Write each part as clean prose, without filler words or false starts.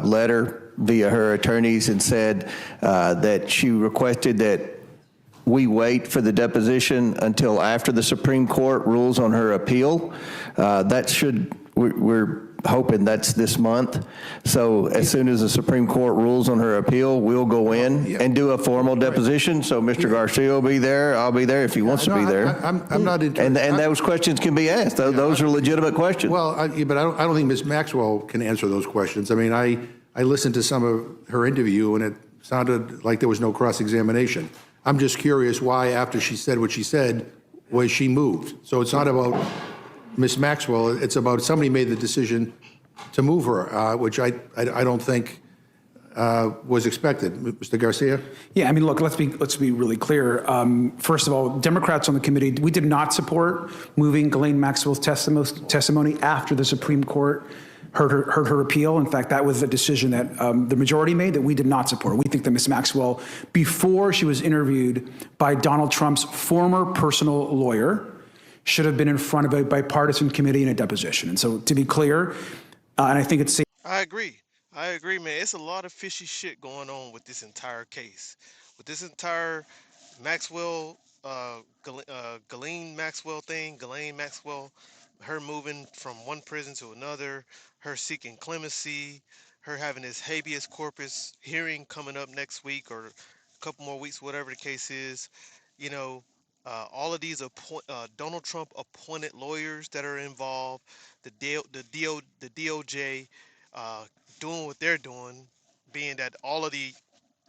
letter via her attorneys and said that she requested that we wait for the deposition until after the Supreme Court rules on her appeal. We're hoping that's this month. So as soon as the Supreme Court rules on her appeal, we'll go in and do a formal deposition. So Mr. Garcia will be there. I'll be there if he wants to be there. I'm not interested. And those questions can be asked. Those are legitimate questions. Well, but I don't think Ms. Maxwell can answer those questions. I mean, I listened to some of her interview, and it sounded like there was no cross-examination. I'm just curious why, after she said what she said, was she moved. So it's not about Ms. Maxwell, it's about somebody made the decision to move her, which I don't think was expected. Mr. Garcia? Yeah, I mean, look, let's be really clear. First of all, Democrats on the committee, we did not support moving Ghislaine Maxwell's testimony after the Supreme Court heard her appeal. In fact, that was a decision that the majority made that we did not support. We think that Ms. Maxwell, before she was interviewed by Donald Trump's former personal lawyer, should have been in front of a bipartisan committee in a deposition. And so, to be clear, and I think it's safe. I agree, man. It's a lot of fishy shit going on with this entire case. With this entire Maxwell, Ghislaine Maxwell thing, Ghislaine Maxwell, her moving from one prison to another, her seeking clemency, her having this habeas corpus hearing coming up next week or a couple more weeks, whatever the case is. You know, all of these Donald Trump appointed lawyers that are involved, the DOJ doing what they're doing, being that all of the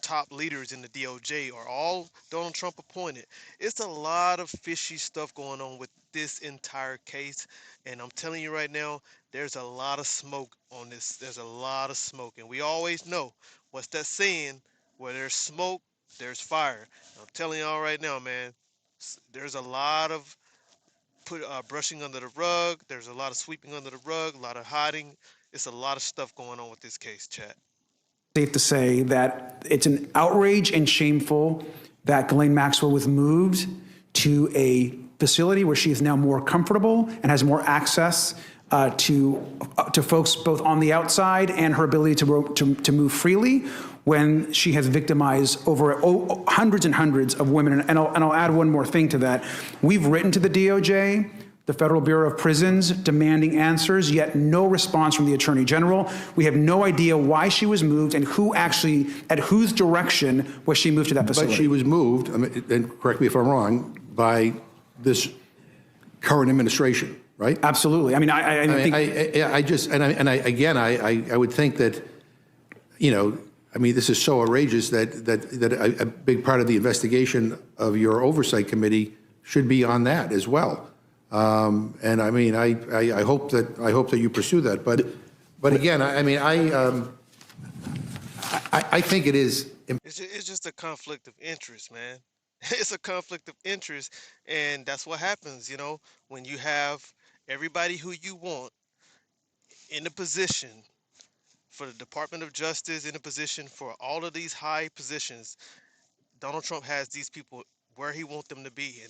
top leaders in the DOJ are all Donald Trump appointed. It's a lot of fishy stuff going on with this entire case, and I'm telling you right now, there's a lot of smoke on this. There's a lot of smoke, and we always know what's that saying, where there's smoke, there's fire. I'm telling y'all right now, man, there's a lot of brushing under the rug. There's a lot of sweeping under the rug, a lot of hiding. It's a lot of stuff going on with this case, chat. Safe to say that it's an outrage and shameful that Ghislaine Maxwell was moved to a facility where she is now more comfortable and has more access to folks both on the outside and her ability to move freely, when she has victimized over hundreds and hundreds of women. And I'll add one more thing to that. We've written to the DOJ, the Federal Bureau of Prisons, demanding answers, yet no response from the Attorney General. We have no idea why she was moved and who actually, at whose direction was she moved to that facility. But she was moved, and correct me if I'm wrong, by this current administration, right? Absolutely. I mean, I would think that, you know, I mean, this is so outrageous that a big part of the investigation of your oversight committee should be on that as well. And I mean, I hope that you pursue that. But again, I mean, I think it is. It's just a conflict of interest, man. It's a conflict of interest, and that's what happens, you know, when you have everybody who you want in a position for the Department of Justice, in a position for all of these high positions. Donald Trump has these people where he wants them to be,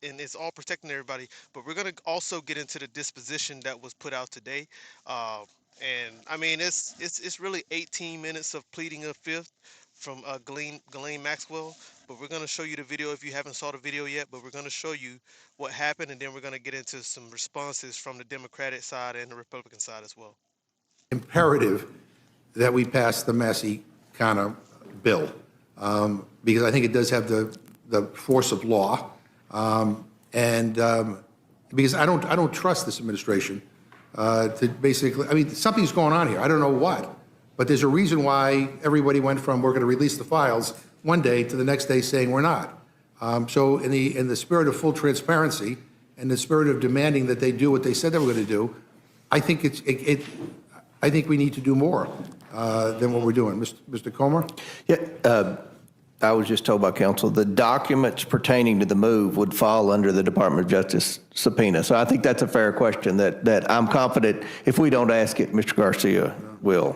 and it's all protecting everybody. But we're going to also get into the disposition that was put out today. And I mean, it's really 18 minutes of pleading a fifth from Ghislaine Maxwell. But we're going to show you the video if you haven't saw the video yet. But we're going to show you what happened, and then we're going to get into some responses from the Democratic side and the Republican side as well. Imperative that we pass the Massey kind of bill, because I think it does have the force of law, and because I don't trust this administration to basically. I mean, something's going on here. I don't know what, but there's a reason why everybody went from we're going to release the files one day to the next day saying we're not. So in the spirit of full transparency and the spirit of demanding that they do what they said they were going to do, I think I think we need to do more than what we're doing. Mr. Comer? Yeah, I was just told by counsel the documents pertaining to the move would fall under the Department of Justice subpoena. So I think that's a fair question that I'm confident if we don't ask it, Mr. Garcia will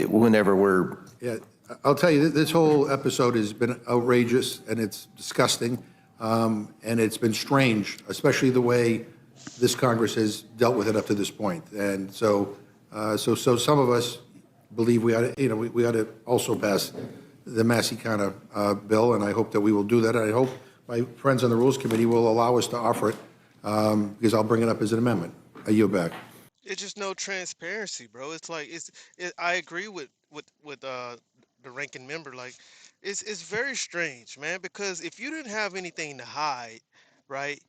whenever we're. Yeah, I'll tell you, this whole episode has been outrageous and it's disgusting, and it's been strange, especially the way this Congress has dealt with it up to this point. And so some of us, believe we ought to, we ought to also pass the Massey kind of bill, and I hope that we will do that. I hope my friends on the Rules Committee will allow us to offer it, because I'll bring it up as an amendment. I yield back. It's just no transparency, bro. It's like I agree with the ranking member. Like, it's very strange, man. Because if you didn't have anything to hide, right?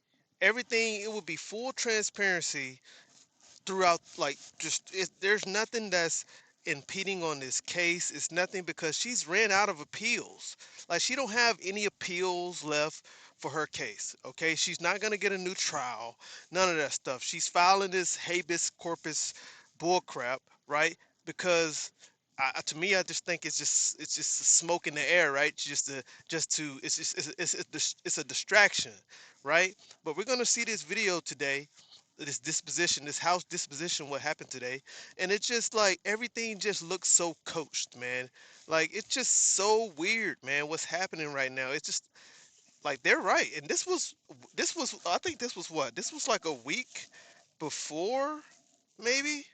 Everything, it would be full transparency throughout. Like, there's nothing that's impeding on this case. It's nothing because she's ran out of appeals. Like, she don't have any appeals left for her case. Okay, she's not gonna get a new trial. None of that stuff. She's filing this habeas corpus bullcrap, right? Because to me, I just think it's just smoke in the air, right? Just to it's a distraction, right? But we're gonna see this video today, this disposition, this house disposition, what happened today, and it's just like everything just looks so coached, man. Like, it's just so weird, man. What's happening right now? It's just like they're right, and this was I think this was what, this was like a week before, maybe.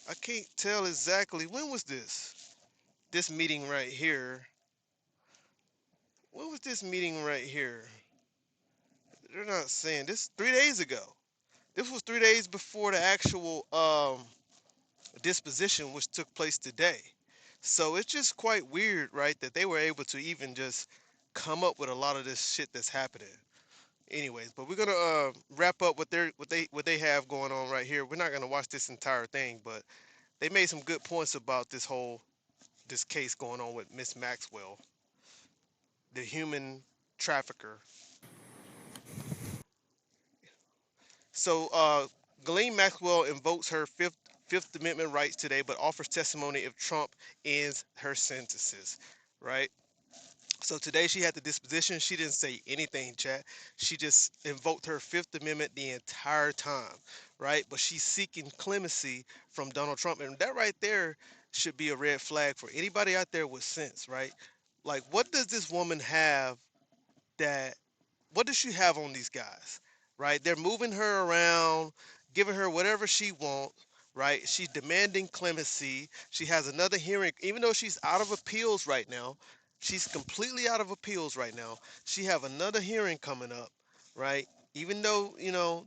I can't tell exactly when was this meeting right here. When was this meeting right here? They're not saying this. 3 days ago. This was 3 days before the actual disposition, which took place today. So it's just quite weird, right, that they were able to even just come up with a lot of this shit that's happening. Anyways, but we're gonna wrap up what they have going on right here. We're not gonna watch this entire thing, but they made some good points about this case going on with Miss Maxwell, the human trafficker. So Ghislaine Maxwell invokes her Fifth Amendment rights today, but offers testimony if Trump ends her sentences. Right. So today she had the disposition. She didn't say anything, chat. She just invoked her Fifth Amendment the entire time, right? But she's seeking clemency from Donald Trump, and that right there should be a red flag for anybody out there with sense, right? Like, what does this woman have that what does she have on these guys, right? They're moving her around, giving her whatever she wants, right? She's demanding clemency. She has another hearing, even though she's out of appeals right now. She's completely out of appeals right now. She have another hearing coming up, right? Even though,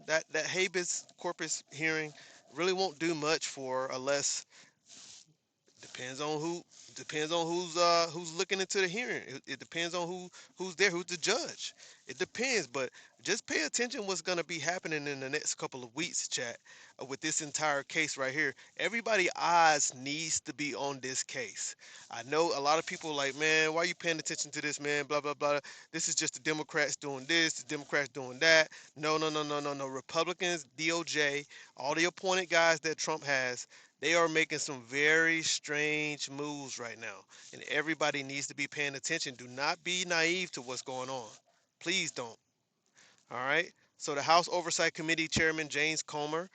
that habeas corpus hearing really won't do much for her unless depends on who's looking into the hearing. It depends on who's there, who's the judge. It depends, but just pay attention what's going to be happening in the next couple of weeks, chat, with this entire case right here. Everybody eyes needs to be on this case. I know a lot of people are like, man, why are you paying attention to this, man? Blah blah blah. This is just the Democrats doing this, the Democrats doing that. No, no, no, no, no, no. Republicans, DOJ, all the appointed guys that Trump has, they are making some very strange moves right now, and everybody needs to be paying attention. Do not be naive to what's going on. Please don't. All right. So the House Oversight Committee Chairman James Comer,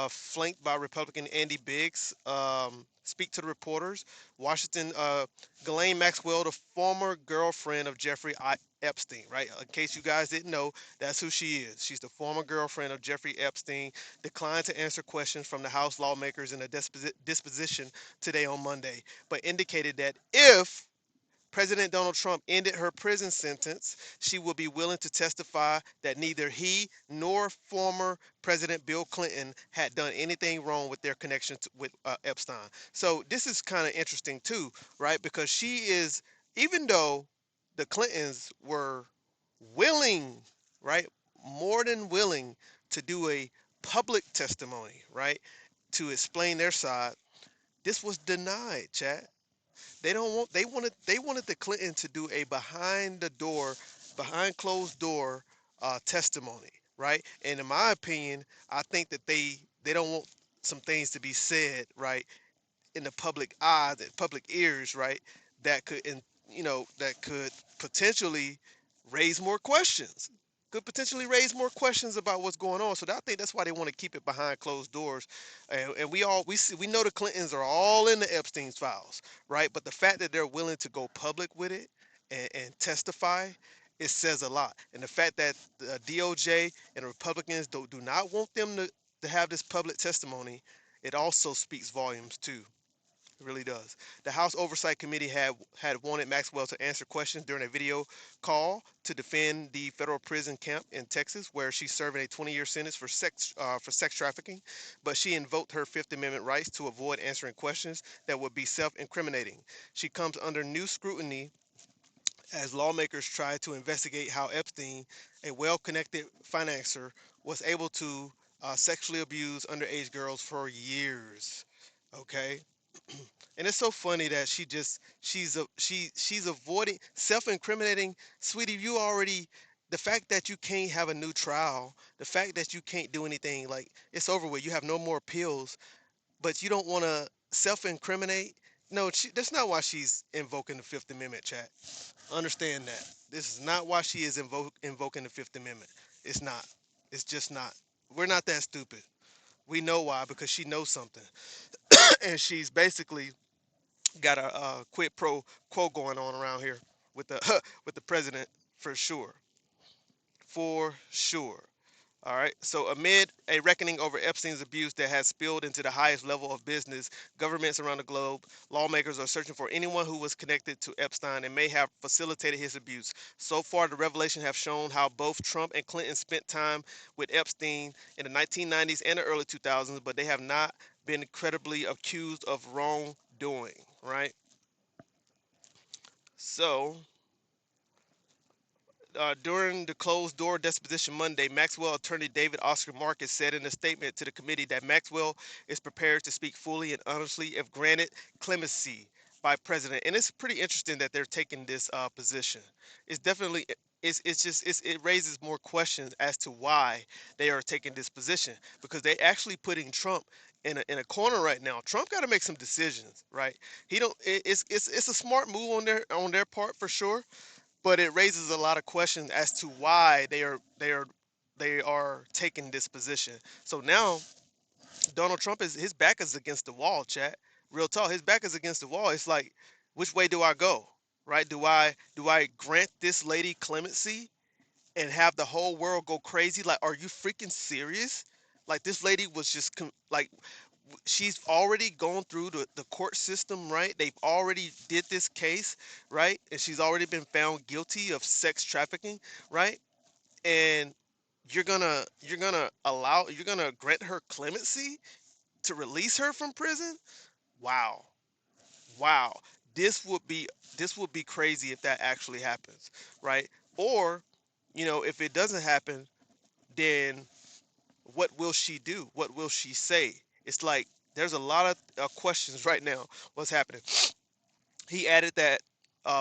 flanked by Republican Andy Biggs, speak to the reporters. Washington, Ghislaine Maxwell, the former girlfriend of Jeffrey Epstein, right? In case you guys didn't know, that's who she is. She's the former girlfriend of Jeffrey Epstein, declined to answer questions from the House lawmakers in a disposition today on Monday, but indicated that if President Donald Trump ended her prison sentence, she will be willing to testify that neither he nor former President Bill Clinton had done anything wrong with their connection with Epstein. So this is kind of interesting too, right? Because she is, even though the Clintons were willing, right, more than willing to do a public testimony, right, to explain their side, this was denied, chat. They wanted the Clinton to do a behind closed door testimony, right? And in my opinion, I think that they don't want some things to be said, right, in the public eyes and public ears, right, that could potentially raise more questions. Could potentially raise more questions about what's going on. So I think that's why they want to keep it behind closed doors. And we know the Clintons are all in the Epstein's files, right? But the fact that they're willing to go public with it and testify, it says a lot. And the fact that the DOJ and the Republicans do not want them to have this public testimony, it also speaks volumes too. It really does. The House Oversight Committee had wanted Maxwell to answer questions during a video call to defend the federal prison camp in Texas, where she's serving a 20-year sentence for sex trafficking. But she invoked her Fifth Amendment rights to avoid answering questions that would be self-incriminating. She comes under new scrutiny as lawmakers try to investigate how Epstein, a well-connected financier, was able to sexually abuse underage girls for years. Okay, and it's so funny that she's avoiding self-incriminating. Sweetie, you already, the fact that you can't have a new trial, the fact that you can't do anything, like it's over with. You have no more appeals, but you don't want to self-incriminate. No, that's not why she's invoking the Fifth Amendment, chat. Understand that. This is not why she is invoking the Fifth Amendment. It's not. It's just not. We're not that stupid. We know why, because she knows something. And she's basically got a, quid pro quo going on around here with the with the president, for sure. For sure. All right. So, amid a reckoning over Epstein's abuse that has spilled into the highest level of business, governments around the globe, lawmakers are searching for anyone who was connected to Epstein and may have facilitated his abuse. So far, the revelations have shown how both Trump and Clinton spent time with Epstein in the 1990s and the early 2000s, but they have not been credibly accused of wrongdoing. Right. So, during the closed door deposition Monday, Maxwell attorney David Oscar Marcus said in a statement to the committee that Maxwell is prepared to speak fully and honestly if granted clemency by president. And it's pretty interesting that they're taking this position. It's definitely it raises more questions as to why they are taking this position, because they actually putting Trump in a corner right now. Trump got to make some decisions, right? He don't. It's a smart move on their part for sure, but it raises a lot of questions as to why they are taking this position. So now Donald Trump is his back is against the wall, chat. Real talk, his back is against the wall. It's like, which way do I go? Right? Do I grant this lady clemency and have the whole world go crazy? Like, are you freaking serious? Like, this lady was just like, she's already gone through the court system, right? They've already did this case, right? And she's already been found guilty of sex trafficking, right? And you're gonna grant her clemency to release her from prison? Wow. Wow. This would be crazy if that actually happens, right? Or, if it doesn't happen, then what will she do? What will she say? It's like there's a lot of questions right now. What's happening? He added that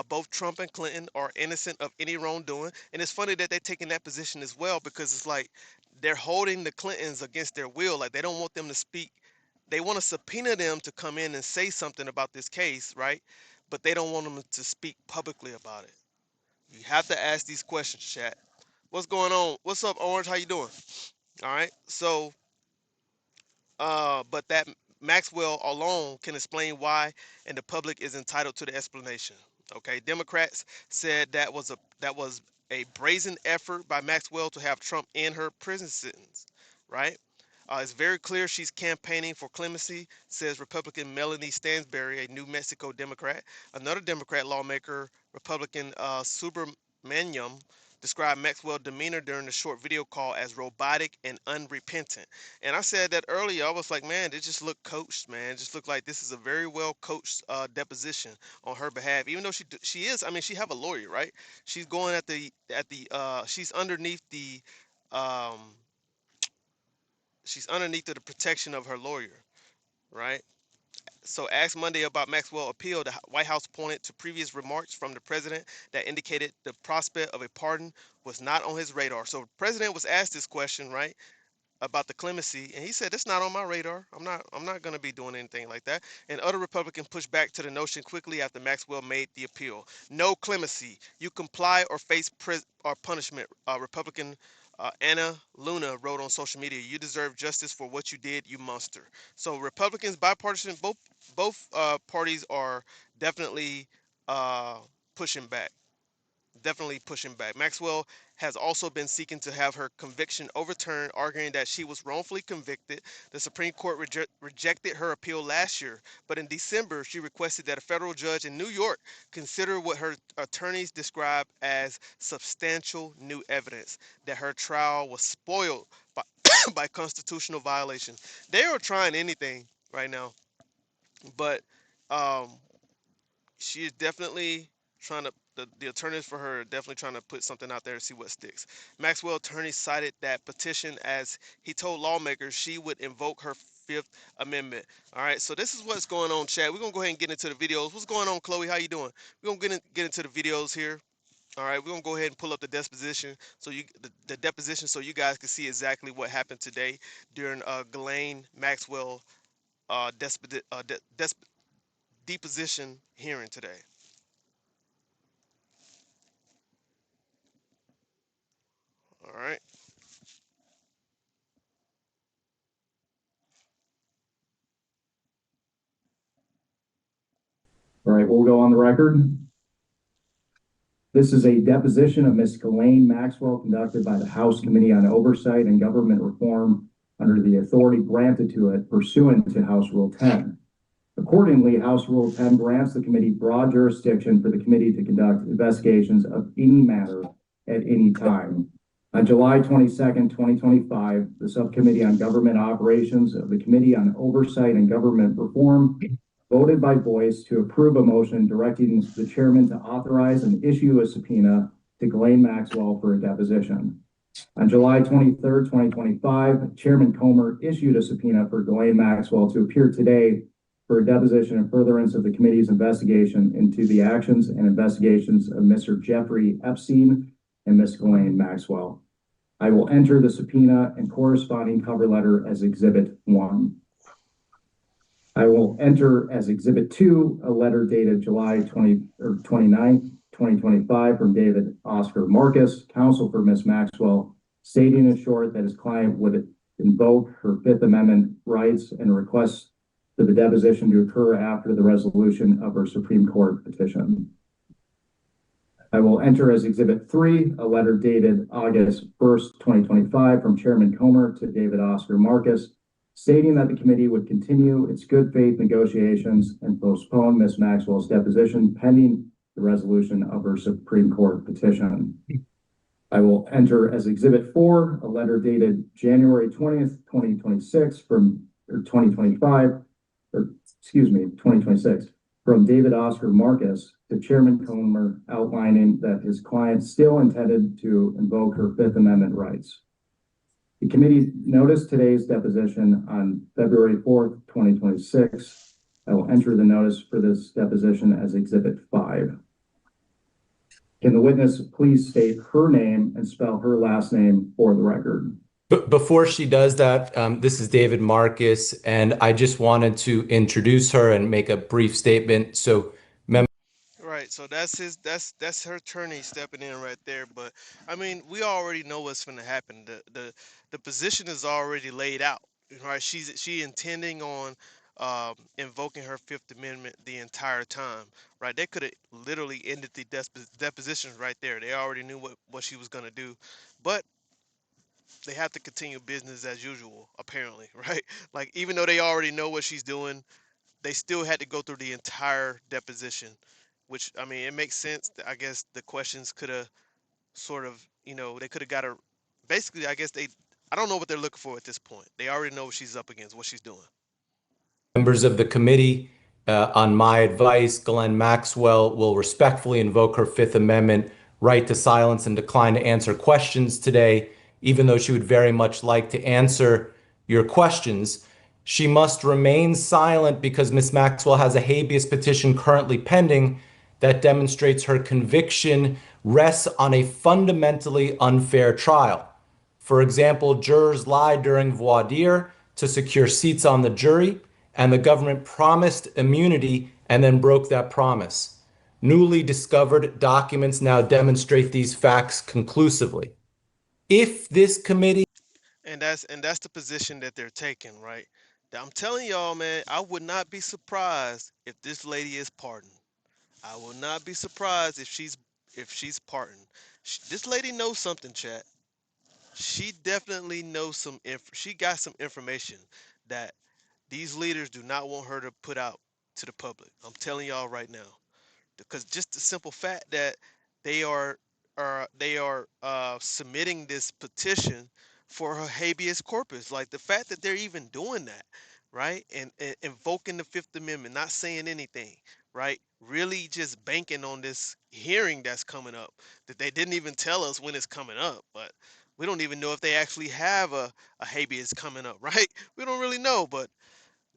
both Trump and Clinton are innocent of any wrongdoing, and it's funny that they're taking that position as well, because it's like they're holding the Clintons against their will. Like, they don't want them to speak. They want to subpoena them to come in and say something about this case, right? But they don't want them to speak publicly about it. You have to ask these questions, chat. What's going on? What's up, Orange? How you doing? All right. So, but that Maxwell alone can explain why, and the public is entitled to the explanation. Okay, Democrats said that was a brazen effort by Maxwell to have Trump end her prison sentence. Right? It's very clear she's campaigning for clemency, says Republican Melanie Stansbury, a New Mexico Democrat. Another Democrat lawmaker, Republican Subramaniam, described Maxwell's demeanor during the short video call as robotic and unrepentant. And I said that earlier. I was like, man, it just looked coached, man. It just looked like this is a very well coached deposition on her behalf. Even though she is, I mean, she have a lawyer, right? She's going she's underneath the um, the protection of her lawyer, right? So, asked Monday about Maxwell appeal, the White House pointed to previous remarks from the president that indicated the prospect of a pardon was not on his radar. So, the president was asked this question, right, about the clemency, and he said, "It's not on my radar. I'm not going to be doing anything like that." And other Republicans pushed back to the notion quickly after Maxwell made the appeal. No clemency. You comply or face or punishment. Republican Anna Luna wrote on social media, "You deserve justice for what you did, you monster." So, Republicans, bipartisan, both parties are definitely uh, pushing back. definitely pushing back. Maxwell has also been seeking to have her conviction overturned, arguing that she was wrongfully convicted. The Supreme Court rejected her appeal last year, but in December, she requested that a federal judge in New York consider what her attorneys describe as substantial new evidence that her trial was spoiled by, by constitutional violation. They are trying anything right now, but um, she is definitely trying to the attorneys for her are definitely trying to put something out there to see what sticks. Maxwell attorney cited that petition as he told lawmakers she would invoke her Fifth Amendment. All right, so this is what's going on, Chad. We're gonna go ahead and get into the videos. What's going on, Chloe? How you doing? We're gonna get into the videos here. All right, we're gonna go ahead and pull up the deposition so the deposition so you guys can see exactly what happened today during Ghislaine Maxwell deposition hearing today. All right. All right, we'll go on the record. This is a deposition of Ms. Ghislaine Maxwell conducted by the House Committee on Oversight and Government Reform under the authority granted to it pursuant to House Rule 10. Accordingly, House Rule 10 grants the committee broad jurisdiction for the committee to conduct investigations of any matter at any time. On July 22nd, 2025, the Subcommittee on Government Operations of the Committee on Oversight and Government Reform voted by voice to approve a motion directing the chairman to authorize and issue a subpoena to Ghislaine Maxwell for a deposition. On July 23rd, 2025, Chairman Comer issued a subpoena for Ghislaine Maxwell to appear today for a deposition in furtherance of the committee's investigation into the actions and investigations of Mr. Jeffrey Epstein and Ms. Ghislaine Maxwell. I will enter the subpoena and corresponding cover letter as Exhibit 1. I will enter as Exhibit 2 a letter dated July 29th, 2025 from David Oscar Marcus, counsel for Ms. Maxwell, stating in short that his client would invoke her Fifth Amendment rights and request for the deposition to occur after the resolution of her Supreme Court petition. I will enter as Exhibit 3 a letter dated August 1st, 2025 from Chairman Comer to David Oscar Marcus, stating that the committee would continue its good faith negotiations and postpone Ms. Maxwell's deposition pending the resolution of her Supreme Court petition. I will enter as Exhibit 4 a letter dated January 20th, 2026 from 2026 from David Oscar Marcus to Chairman Comer outlining that his client still intended to invoke her Fifth Amendment rights. The committee noticed today's deposition on February 4th, 2026. I will enter the notice for this deposition as Exhibit 5. Can the witness please state her name and spell her last name for the record? Before she does that, this is David Marcus, and I just wanted to introduce her and make a brief statement. So, Right, so that's her attorney stepping in right there. But I mean, we already know what's going to happen. The position is already laid out. Right, she intending on invoking her Fifth Amendment the entire time. Right, they could have literally ended the deposition right there. They already knew what she was going to do, but they have to continue business as usual. Apparently, right? Like even though they already know what she's doing, they still had to go through the entire deposition, which I mean, it makes sense. I guess the questions could have sort of, they could have got her. Basically, I guess I don't know what they're looking for at this point. They already know what she's up against, what she's doing. members of the committee, on my advice, Ghislaine Maxwell will respectfully invoke her Fifth Amendment right to silence and decline to answer questions today, even though she would very much like to answer your questions. She must remain silent because Ms. Maxwell has a habeas petition currently pending that demonstrates her conviction rests on a fundamentally unfair trial. For example, jurors lied during voir dire to secure seats on the jury, and the government promised immunity and then broke that promise. Newly discovered documents now demonstrate these facts conclusively. If this committee And that's the position that they're taking, right? I'm telling y'all, man, I would not be surprised if this lady is pardoned. I will not be surprised if she's pardoned. This lady knows something, chat. She definitely knows she got some information that these leaders do not want her to put out to the public. I'm telling y'all right now, because just the simple fact that they are submitting this petition for her habeas corpus, like the fact that they're even doing that, right? And invoking the Fifth Amendment, not saying anything, right? Really just banking on this hearing that's coming up that they didn't even tell us when it's coming up, but we don't even know if they actually have a habeas coming up, right? We don't really know, but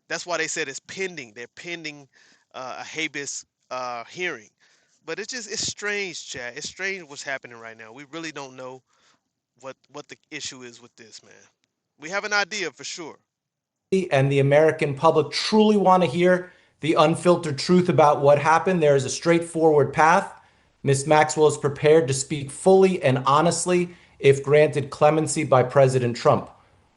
that's why they said it's pending. They're pending a habeas hearing. But it's strange, Chad. It's strange what's happening right now. We really don't know what the issue is with this, man. We have an idea for sure. And the American public truly want to hear the unfiltered truth about what happened, there is a straightforward path. Ms. Maxwell is prepared to speak fully and honestly if granted clemency by President Trump.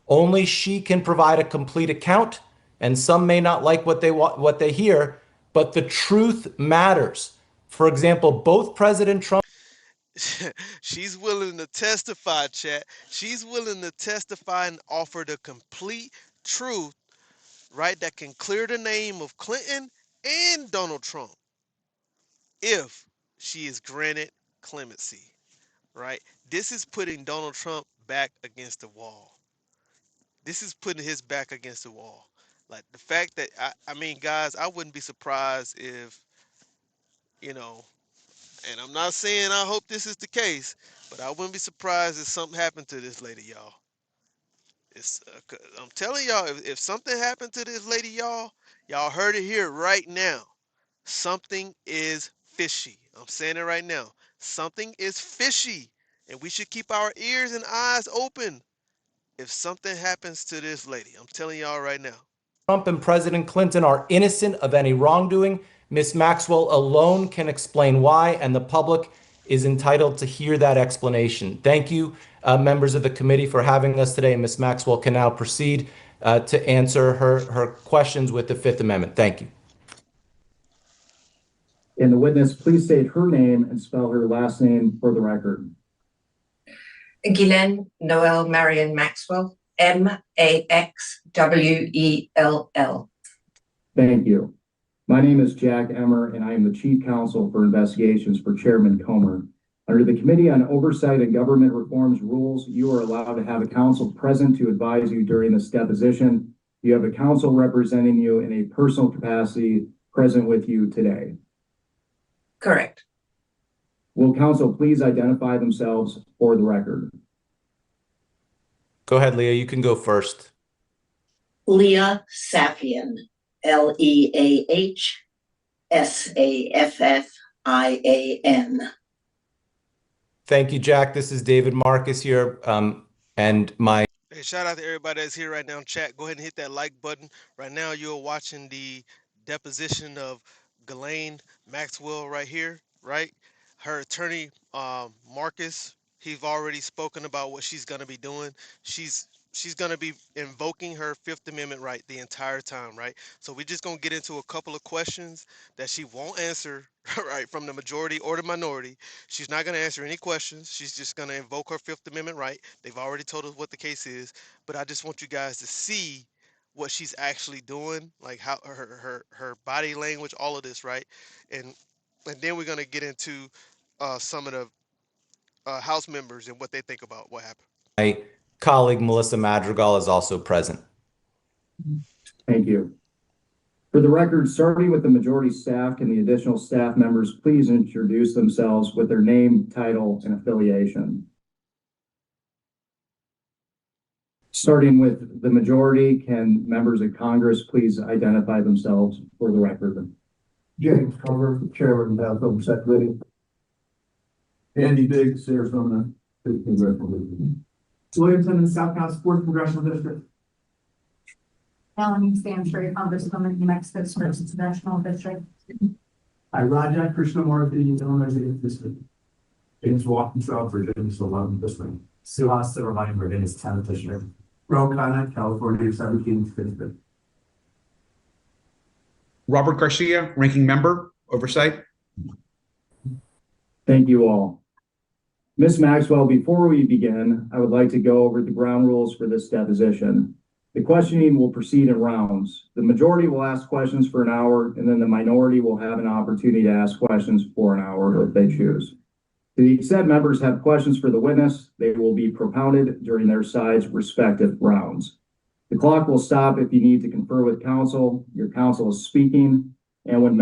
Only she can provide a complete account, and some may not like what they hear, but the truth matters. For example, both President Trump She's willing to testify, chat. She's willing to testify and offer the complete truth, right? That can clear the name of Clinton and Donald Trump if she is granted clemency, right? This is putting Donald Trump back against the wall. This is putting his back against the wall. Like the fact that I mean, guys, I wouldn't be surprised if, you know, and I'm not saying I hope this is the case, but I wouldn't be surprised if something happened to this lady, y'all. I'm telling y'all, if something happened to this lady, y'all heard it here right now. Something is fishy. I'm saying it right now. Something is fishy, and we should keep our ears and eyes open if something happens to this lady. I'm telling y'all right now. And President Clinton are innocent of any wrongdoing. Ms. Maxwell alone can explain why, and the public is entitled to hear that explanation. Thank you, members of the committee, for having us today. Ms. Maxwell can now proceed to answer her questions with the Fifth Amendment. Thank you. And the witness, please state her name and spell her last name for the record. Ghislaine Noel Marion Maxwell, Maxwell. Thank you. My name is Jack Emmer, and I am the Chief Counsel for Investigations for Chairman Comer. Under the Committee on Oversight and Government Reform's rules, you are allowed to have a counsel present to advise you during this deposition. You have a counsel representing you in a personal capacity present with you today. Correct. Will counsel please identify themselves for the record? Go ahead, Leah. You can go first. Leah Safian, LeahSaffian. Thank you, Jack. This is David Marcus here, and my Hey, shout out to everybody that's here right now in chat. Go ahead and hit that like button. Right now, you're watching the deposition of Ghislaine Maxwell right here, right? Her attorney, Marcus, he's already spoken about what she's going to be doing. She's going to be invoking her Fifth Amendment right the entire time, right? So we're just going to get into a couple of questions that she won't answer, right, from the majority or the minority. She's not going to answer any questions. She's just going to invoke her Fifth Amendment right. They've already told us what the case is, but I just want you guys to see what she's actually doing, like how her body language, all of this, right? And then we're going to get into some of the House members and what they think about what happened. my colleague, Melissa Madrigal, is also present. Thank you. For the record, starting with the majority staff, can the additional staff members please introduce themselves with their name, title, and affiliation? Starting with the majority, can members of Congress please identify themselves for the record? James Comer, Chairman of the House Oversight Committee. Andy Biggs, Arizona, 15th Congressional District. Williamson in the South Carolina 4th Congressional District. Melanie Stanford, Congresswoman, New Mexico First Congressional District. Raja Krishnamurthy, Illinois 8th District. James Walkinshaw, Virginia's 11th District. Suhas Silverline, Virginia's 10th District. Ro Khanna, California 17th District. Robert Garcia, Ranking Member, Oversight. Thank you all. Ms. Maxwell, before we begin, I would like to go over the ground rules for this deposition. The questioning will proceed in rounds. The majority will ask questions for an hour, and then the minority will have an opportunity to ask questions for an hour if they choose. To the extent members have questions for the witness, they will be propounded during their side's respective rounds. The clock will stop if you need to confer with counsel, your counsel is speaking, and when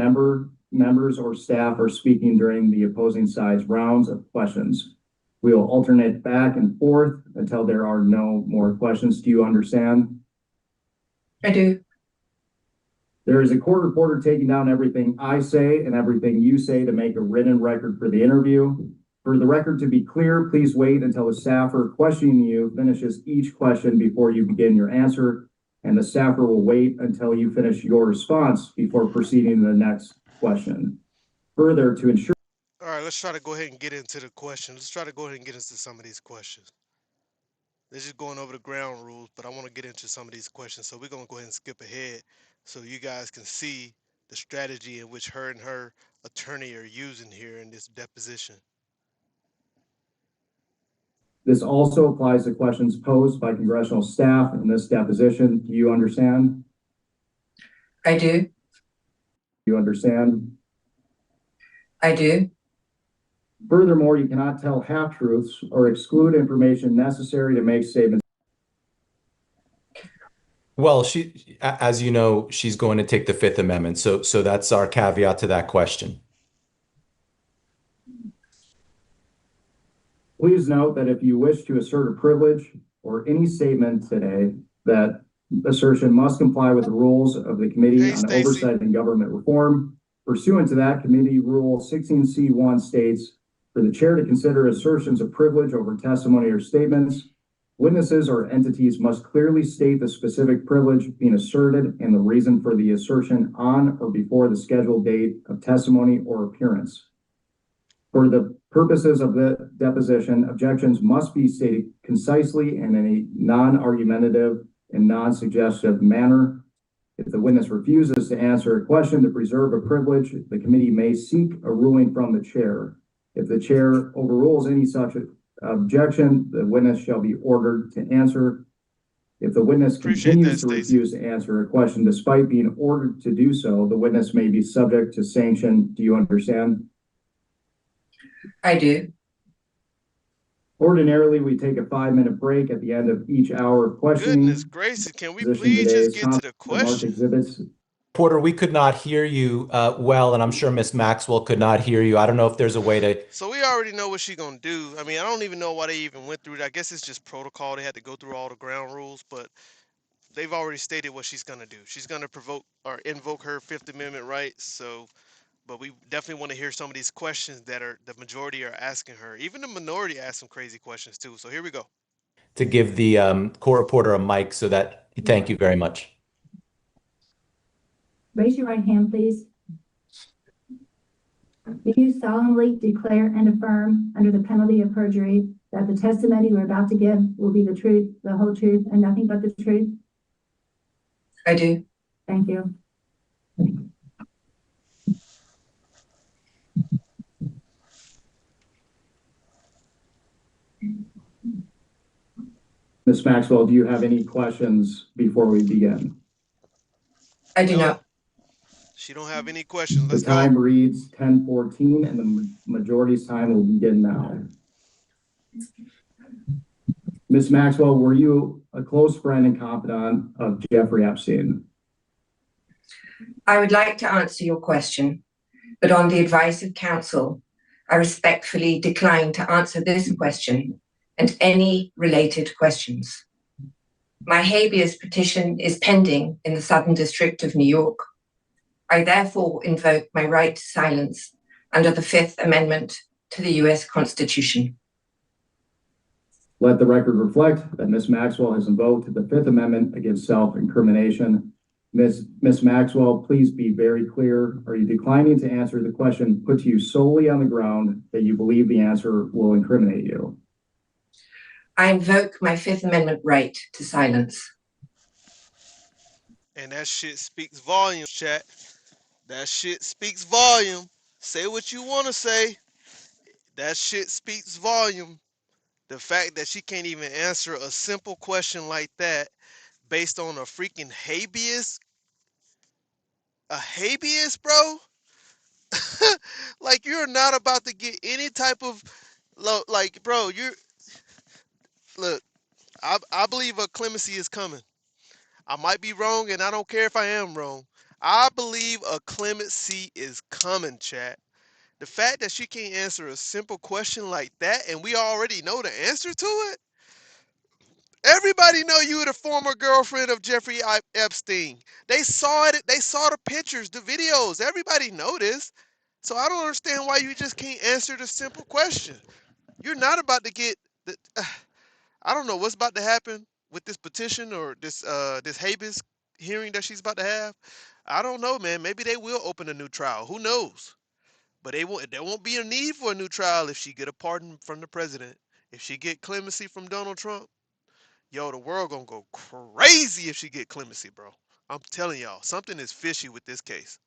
members or staff are speaking during the opposing side's rounds of questions. We will alternate back and forth until there are no more questions. Do you understand? I do. There is a court reporter taking down everything I say and everything you say to make a written record for the interview. For the record to be clear, please wait until the staffer questioning you finishes each question before you begin your answer, and the staffer will wait until you finish your response before proceeding to the next question. Further, to ensure. All right, let's try to go ahead and get into the questions. Let's try to go ahead and get into some of these questions. They're just going over the ground rules, but I want to get into some of these questions. So we're going to go ahead and skip ahead so you guys can see the strategy in which her and her attorney are using here in this deposition. This also applies to questions posed by congressional staff in this deposition. Do you understand? I do. You understand? I do. Furthermore, you cannot tell half-truths or exclude information necessary to make statements. Well, as you know, she's going to take the Fifth Amendment. So that's our caveat to that question. Please note that if you wish to assert a privilege or any statement today, that assertion must comply with the rules of the Committee on Oversight and Government Reform. Pursuant to that, Committee Rule 16C1 states, for the chair to consider assertions of privilege over testimony or statements, witnesses or entities must clearly state the specific privilege being asserted and the reason for the assertion on or before the scheduled date of testimony or appearance. For the purposes of the deposition, objections must be stated concisely and in a non-argumentative and non-suggestive manner. If the witness refuses to answer a question to preserve a privilege, the committee may seek a ruling from the chair. If the chair overrules any such objection, the witness shall be ordered to answer. If the witness continues to refuse to answer a question despite being ordered to do so, the witness may be subject to sanction. Do you understand? I do. Ordinarily, we take a 5-minute break at the end of each hour of questioning. Goodness gracious, can we please just get to the question? Exhibits. Porter, we could not hear you well, and I'm sure Miss Maxwell could not hear you. I don't know if there's a way to. So we already know what she's gonna do. I mean, I don't even know why they even went through it. I guess it's just protocol. They had to go through all the ground rules, but they've already stated what she's gonna do. She's gonna provoke or invoke her Fifth Amendment rights. So, but we definitely want to hear some of these questions that are the majority are asking her. Even the minority asked some crazy questions too. So here we go. To give the court reporter a mic so that. Thank you very much. Raise your right hand, please. Do you solemnly declare and affirm under the penalty of perjury that the testimony you are about to give will be the truth, the whole truth, and nothing but the truth? I do. Thank you. Ms. Maxwell, do you have any questions before we begin? I do not. She don't have any questions. Let's The time go. reads 10:14 and the majority's time will begin now. Ms. Maxwell, were you a close friend and confidant of Jeffrey Epstein? I would like to answer your question, but on the advice of counsel, I respectfully decline to answer this question and any related questions. My habeas petition is pending in the Southern District of New York. I therefore invoke my right to silence under the Fifth Amendment to the U.S. Constitution. Let the record reflect that Ms. Maxwell has invoked the Fifth Amendment against self-incrimination. Ms. Maxwell, please be very clear. Are you declining to answer the question put to you solely on the ground that you believe the answer will incriminate you? I invoke my Fifth Amendment right to silence. And that shit speaks volumes, chat. That shit speaks volume. Say what you want to say. That shit speaks volume. The fact that she can't even answer a simple question like that based on a freaking habeas. A habeas, bro? Like, you're not about to get any type of, like, bro, look, I believe a clemency is coming. I might be wrong, and I don't care if I am wrong. I believe a clemency is coming, chat. The fact that she can't answer a simple question like that, and we already know the answer to it. Everybody know you were the former girlfriend of Jeffrey Epstein. They saw it. They saw the pictures, the videos. Everybody know this. So I don't understand why you just can't answer the simple question. You're not about to get the. I don't know what's about to happen with this petition or this habeas hearing that she's about to have. I don't know, man. Maybe they will open a new trial. Who knows? But there won't be a need for a new trial if she get a pardon from the president. If she get clemency from Donald Trump, yo, the world gonna go crazy if she get clemency, bro. I'm telling y'all, something is fishy with this case.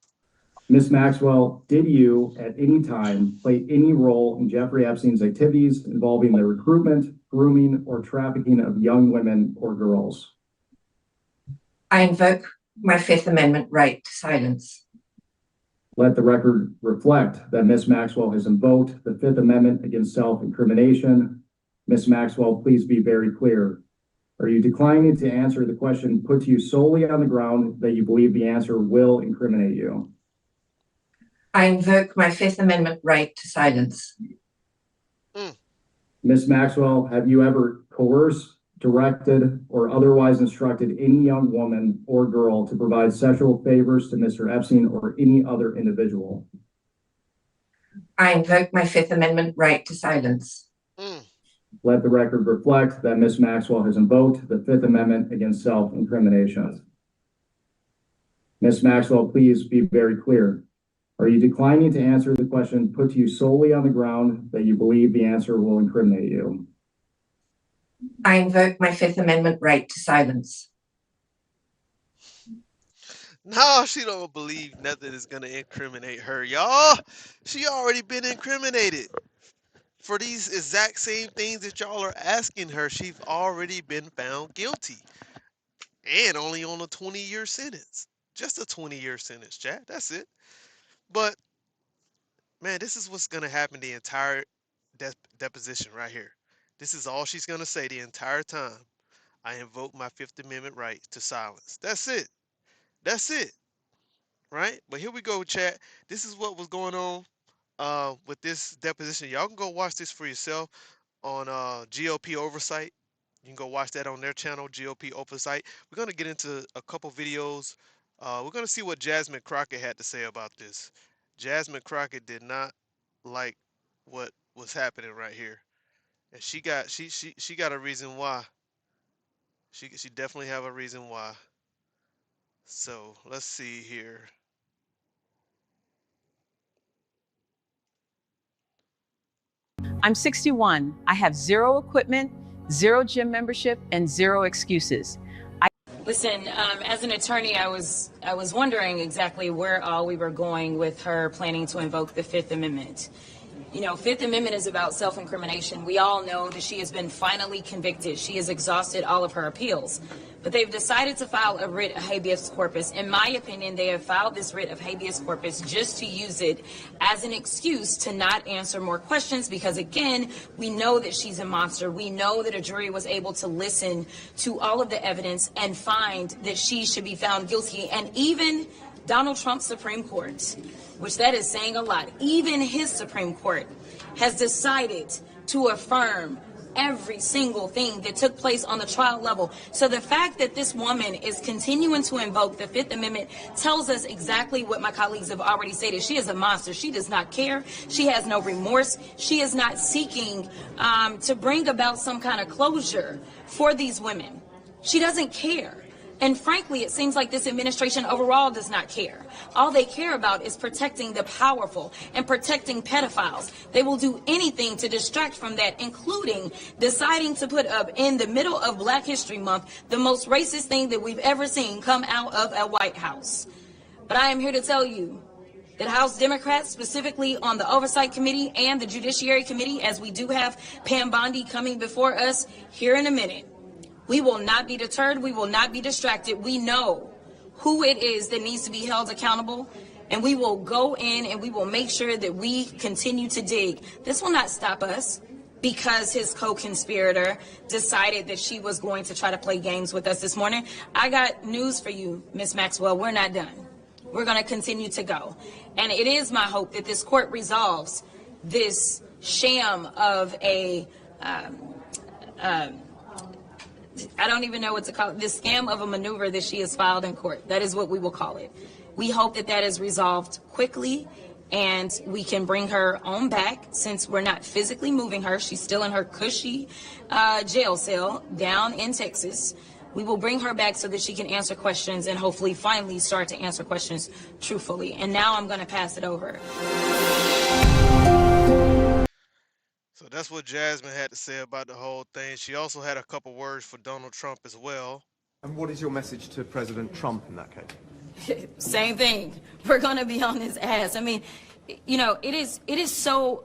Ms. Maxwell, did you at any time play any role in Jeffrey Epstein's activities involving the recruitment, grooming, or trafficking of young women or girls? I invoke my Fifth Amendment right to silence. Let the record reflect that Ms. Maxwell has invoked the Fifth Amendment against self-incrimination. Ms. Maxwell, please be very clear. Are you declining to answer the question put to you solely on the ground that you believe the answer will incriminate you? I invoke my Fifth Amendment right to silence. Ms. Maxwell, have you ever coerced, directed, or otherwise instructed any young woman or girl to provide sexual favors to Mr. Epstein or any other individual? I invoke my Fifth Amendment right to silence. Let the record reflect that Ms. Maxwell has invoked the Fifth Amendment against self-incrimination. Ms. Maxwell, please be very clear. Are you declining to answer the question put to you solely on the ground that you believe the answer will incriminate you? I invoke my Fifth Amendment right to silence. No, she don't believe nothing is gonna incriminate her, y'all. She already been incriminated. For these exact same things that y'all are asking her, she's already been found guilty. And only on a 20-year sentence. Just a 20-year sentence, chat. That's it. But, man, this is what's going to happen the entire deposition right here. This is all she's going to say the entire time. I invoke my Fifth Amendment right to silence. That's it. That's it. Right? But here we go, chat. This is what was going on with this deposition. Y'all can go watch this for yourself on GOP Oversight. You can go watch that on their channel, GOP Oversight. We're going to get into a couple videos. We're going to see what Jasmine Crockett had to say about this. Jasmine Crockett did not like what was happening right here. And she got a reason why. She definitely have a reason why. So let's see here. I'm 61. I have zero equipment, zero gym membership, and zero excuses. Listen, as an attorney, I was wondering exactly where all we were going with her planning to invoke the Fifth Amendment. You know, Fifth Amendment is about self-incrimination. We all know that she has been finally convicted. She has exhausted all of her appeals. But they've decided to file a writ of habeas corpus. In my opinion, they have filed this writ of habeas corpus just to use it as an excuse to not answer more questions because, again, we know that she's a monster. We know that a jury was able to listen to all of the evidence and find that she should be found guilty. And even Donald Trump's Supreme Court, which that is saying a lot, even his Supreme Court has decided to affirm every single thing that took place on the trial level. So the fact that this woman is continuing to invoke the Fifth Amendment tells us exactly what my colleagues have already stated. She is a monster. She does not care. She has no remorse. She is not seeking to bring about some kind of closure for these women. She doesn't care. And frankly, it seems like this administration overall does not care. All they care about is protecting the powerful and protecting pedophiles. They will do anything to distract from that, including deciding to put up in the middle of Black History Month the most racist thing that we've ever seen come out of a White House. But I am here to tell you that House Democrats, specifically on the Oversight Committee and the Judiciary Committee, as we do have Pam Bondi coming before us here in a minute, we will not be deterred. We will not be distracted. We know who it is that needs to be held accountable, and we will go in and we will make sure that we continue to dig. This will not stop us because his co-conspirator decided that she was going to try to play games with us this morning. I got news for you, Ms. Maxwell. We're not done. We're going to continue to go. And it is my hope that this court resolves this sham of a, I don't even know what to call it, this scam of a maneuver that she has filed in court. That is what we will call it. We hope that that is resolved quickly and we can bring her on back, since we're not physically moving her. She's still in her cushy jail cell down in Texas. We will bring her back so that she can answer questions and hopefully finally start to answer questions truthfully. And now I'm going to pass it over. So that's what Jasmine had to say about the whole thing. She also had a couple words for Donald Trump as well. And what is your message to President Trump in that case? Same thing. We're going to be on his ass. I mean, you know, it is so,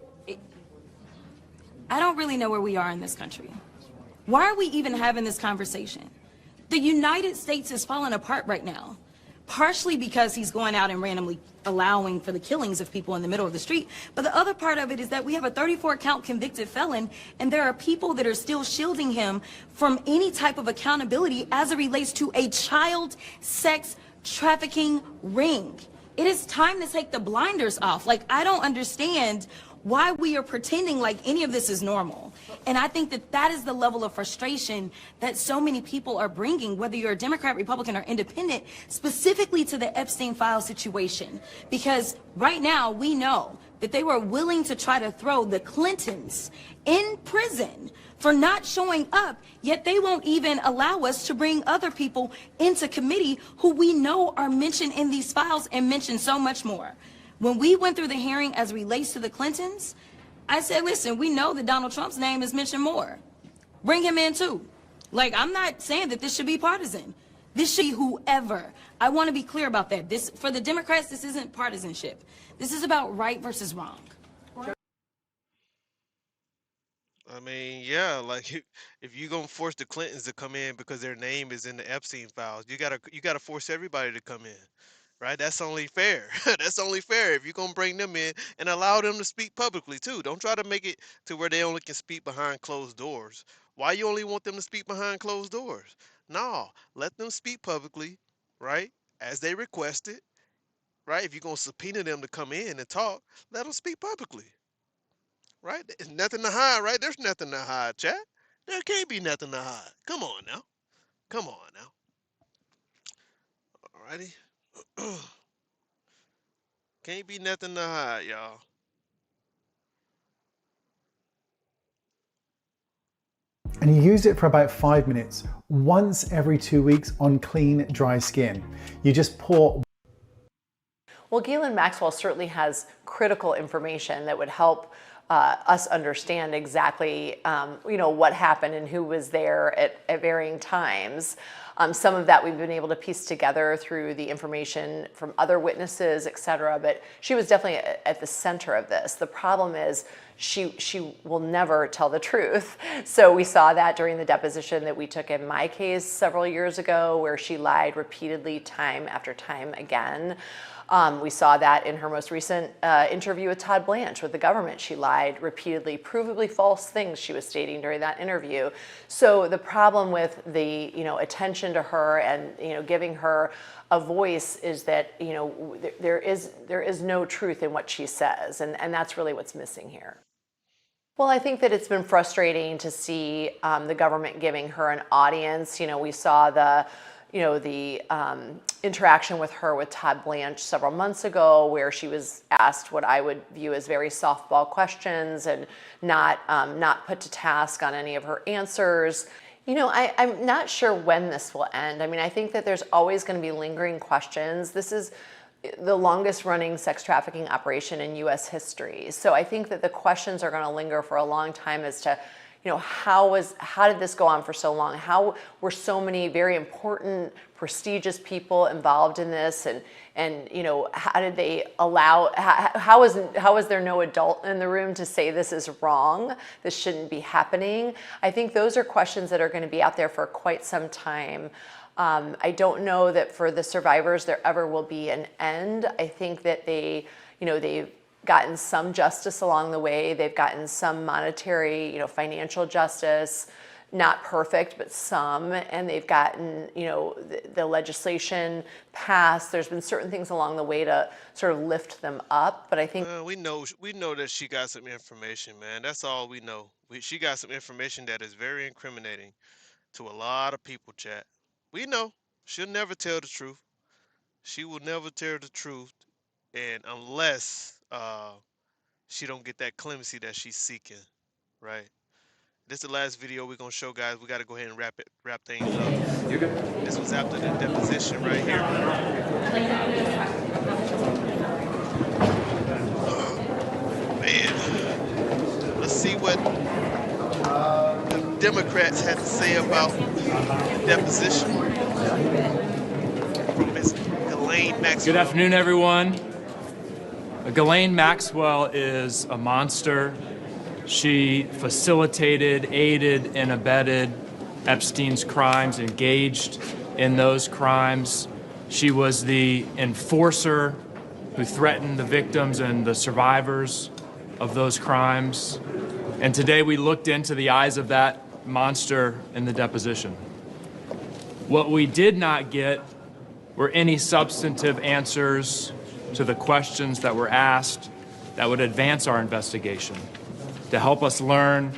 I don't really know where we are in this country. Why are we even having this conversation? The United States is falling apart right now, partially because he's going out and randomly allowing for the killings of people in the middle of the street. But the other part of it is that we have a 34-count convicted felon, and there are people that are still shielding him from any type of accountability as it relates to a child sex trafficking ring. It is time to take the blinders off. Like, I don't understand why we are pretending like any of this is normal. And I think that that is the level of frustration that so many people are bringing, whether you're a Democrat, Republican, or independent, specifically to the Epstein file situation. Because right now we know that they were willing to try to throw the Clintons in prison for not showing up, yet they won't even allow us to bring other people into committee who we know are mentioned in these files and mentioned so much more. When we went through the hearing as it relates to the Clintons, I said, listen, we know that Donald Trump's name is mentioned more. Bring him in too. Like, I'm not saying that this should be partisan. This should be whoever. I want to be clear about that. This, for the Democrats, this isn't partisanship. This is about right versus wrong. I mean, yeah, like if you're gonna force the Clintons to come in because their name is in the Epstein files, you gotta force everybody to come in, right? That's only fair. That's only fair if you're gonna bring them in and allow them to speak publicly too. Don't try to make it to where they only can speak behind closed doors. Why you only want them to speak behind closed doors? No, let them speak publicly, right? As they requested, right? If you're gonna subpoena them to come in and talk, let them speak publicly. Right? There's nothing to hide, right? There's nothing to hide, chat. There can't be nothing to hide. Come on now. Come on now. Alrighty. Can't be nothing to hide, y'all. And you use it for about 5 minutes, once every 2 weeks on clean, dry skin. You just pour. Well, Ghislaine Maxwell certainly has critical information that would help us understand exactly, what happened and who was there at varying times. Some of that we've been able to piece together through the information from other witnesses, et cetera, but she was definitely at the center of this. The problem is she will never tell the truth. So we saw that during the deposition that we took in my case several years ago, where she lied repeatedly time after time again. We saw that in her most recent interview with Todd Blanche with the government. She lied repeatedly, provably false things she was stating during that interview. So the problem with the attention to her and giving her a voice is that there is no truth in what she says, and that's really what's missing here. Well, I think that it's been frustrating to see the government giving her an audience. We saw the interaction with her with Todd Blanche several months ago, where she was asked what I would view as very softball questions and not put to task on any of her answers. I'm not sure when this will end. I mean, I think that there's always going to be lingering questions. This is the longest running sex trafficking operation in U.S. history. So I think that the questions are going to linger for a long time as to, how did this go on for so long? How were so many very important, prestigious people involved in this? And how did they allow, how is there no adult in the room to say this is wrong, this shouldn't be happening? I think those are questions that are going to be out there for quite some time. I don't know that for the survivors there ever will be an end. I think that they've gotten some justice along the way. They've gotten some monetary, financial justice, not perfect, but some, and they've gotten, the legislation passed. There's been certain things along the way to sort of lift them up, but I think we know that she got some information, man. That's all we know. She got some information that is very incriminating to a lot of people, chat. We know she'll never tell the truth. She will never tell the truth, and unless she don't get that clemency that she's seeking, right? This is the last video we're gonna show, guys. We got to go ahead and wrap things up. You're good. This was after the deposition right here. Man, let's see what the Democrats had to say about the deposition from Ms. Ghislaine Maxwell. Good afternoon, everyone. Ghislaine Maxwell is a monster. She facilitated, aided, and abetted Epstein's crimes, engaged in those crimes. She was the enforcer who threatened the victims and the survivors of those crimes. And today we looked into the eyes of that monster in the deposition. What we did not get were any substantive answers to the questions that were asked that would advance our investigation, to help us learn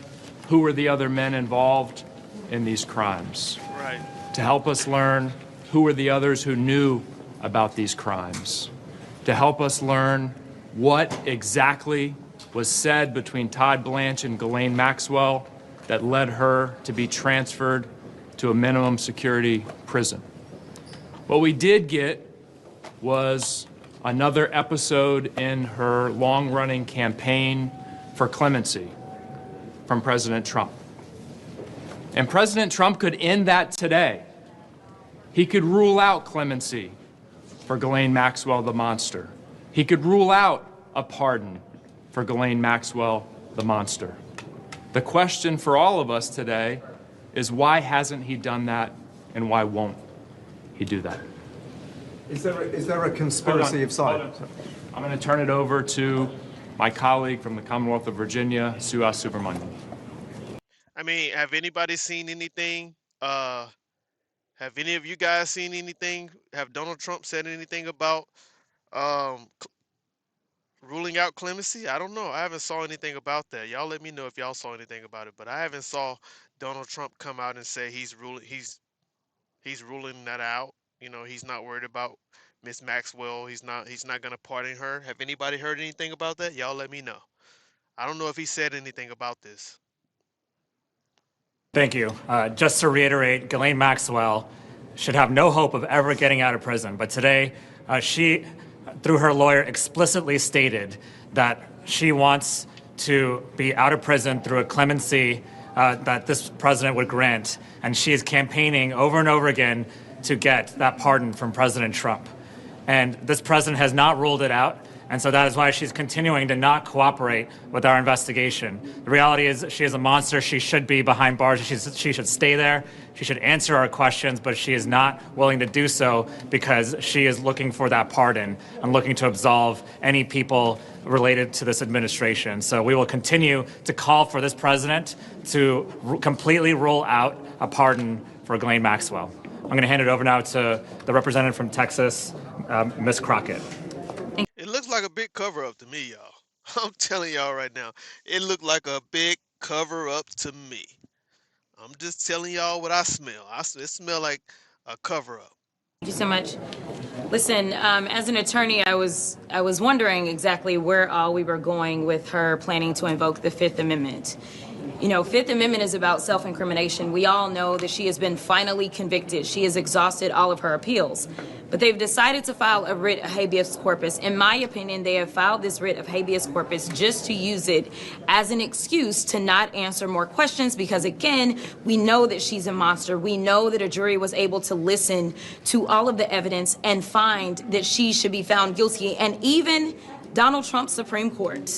who were the other men involved in these crimes. Right. To help us learn who were the others who knew about these crimes. To help us learn what exactly was said between Todd Blanche and Ghislaine Maxwell that led her to be transferred to a minimum security prison. What we did get was another episode in her long-running campaign for clemency from President Trump. And President Trump could end that today. He could rule out clemency for Ghislaine Maxwell, the monster. He could rule out a pardon for Ghislaine Maxwell, the monster. The question for all of us today is, why hasn't he done that, and why won't he do that? Is there a conspiracy of silence? I'm going to turn it over to my colleague from the Commonwealth of Virginia, Suhas Subramanian. I mean, have anybody seen anything? Have any of you guys seen anything? Have Donald Trump said anything about ruling out clemency? I don't know. I haven't saw anything about that. Y'all let me know if y'all saw anything about it. But I haven't saw Donald Trump come out and say he's ruling that out. He's not worried about Miss Maxwell. He's not gonna pardon her. Have anybody heard anything about that? Y'all let me know. I don't know if he said anything about this. Thank you. Just to reiterate, Ghislaine Maxwell should have no hope of ever getting out of prison. But today, she, through her lawyer, explicitly stated that she wants to be out of prison through a clemency that this president would grant. And she is campaigning over and over again to get that pardon from President Trump. And this president has not ruled it out. And so that is why she's continuing to not cooperate with our investigation. The reality is she is a monster. She should be behind bars. She should stay there. She should answer our questions, but she is not willing to do so because she is looking for that pardon and looking to absolve any people related to this administration. So we will continue to call for this president to completely rule out a pardon for Ghislaine Maxwell. I'm going to hand it over now to the representative from Texas, Ms. Crockett. It looks like a big cover-up to me, y'all. I'm telling y'all right now, it looked like a big cover-up to me. I'm just telling y'all what I smell. It smells like a cover-up. Thank you so much. Listen, as an attorney, I was wondering exactly where all we were going with her planning to invoke the Fifth Amendment. Fifth Amendment is about self-incrimination. We all know that she has been finally convicted. She has exhausted all of her appeals. But they've decided to file a writ of habeas corpus. In my opinion, they have filed this writ of habeas corpus just to use it as an excuse to not answer more questions because, again, we know that she's a monster. We know that a jury was able to listen to all of the evidence and find that she should be found guilty. And even Donald Trump's Supreme Court,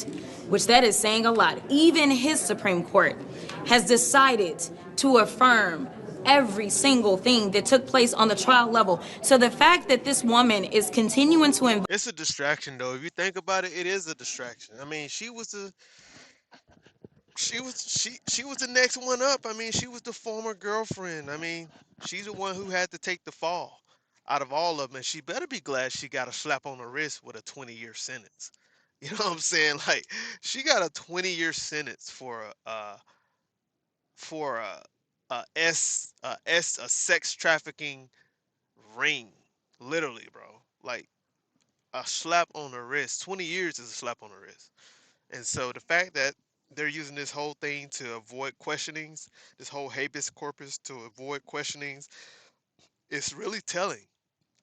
which that is saying a lot, even his Supreme Court has decided to affirm every single thing that took place on the trial level. So the fact that this woman is continuing to It's a distraction, though. If you think about it, it is a distraction. I mean, she was the next one up. I mean, she was the former girlfriend. I mean, she's the one who had to take the fall out of all of them, and she better be glad she got a slap on the wrist with a 20-year sentence. You know what I'm saying? Like, she got a 20-year sentence for a sex trafficking ring, literally, bro. Like a slap on the wrist. 20 years is a slap on the wrist. And so the fact that they're using this whole thing to avoid questionings, this whole habeas corpus to avoid questionings, it's really telling.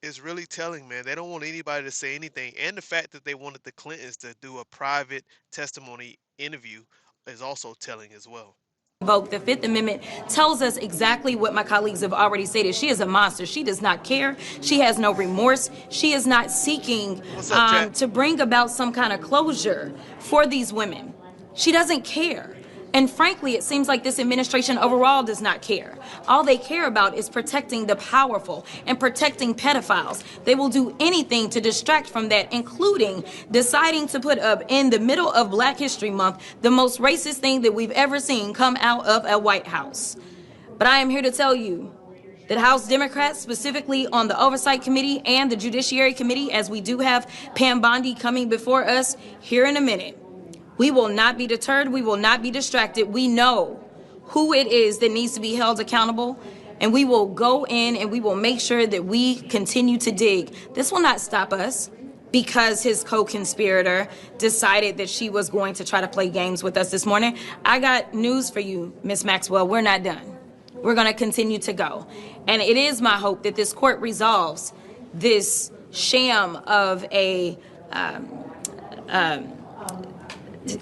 It's really telling, man. They don't want anybody to say anything. And the fact that they wanted the Clintons to do a private testimony interview is also telling as well. Invoke the Fifth Amendment tells us exactly what my colleagues have already stated. She is a monster. She does not care. She has no remorse. She is not seeking to bring about some kind of closure for these women. She doesn't care. And frankly, it seems like this administration overall does not care. All they care about is protecting the powerful and protecting pedophiles. They will do anything to distract from that, including deciding to put up in the middle of Black History Month the most racist thing that we've ever seen come out of a White House. But I am here to tell you that House Democrats, specifically on the Oversight Committee and the Judiciary Committee, as we do have Pam Bondi coming before us here in a minute, we will not be deterred. We will not be distracted. We know who it is that needs to be held accountable, and we will go in and we will make sure that we continue to dig. This will not stop us because his co-conspirator decided that she was going to try to play games with us this morning. I got news for you, Ms. Maxwell. We're not done. We're going to continue to go. And it is my hope that this court resolves this sham of a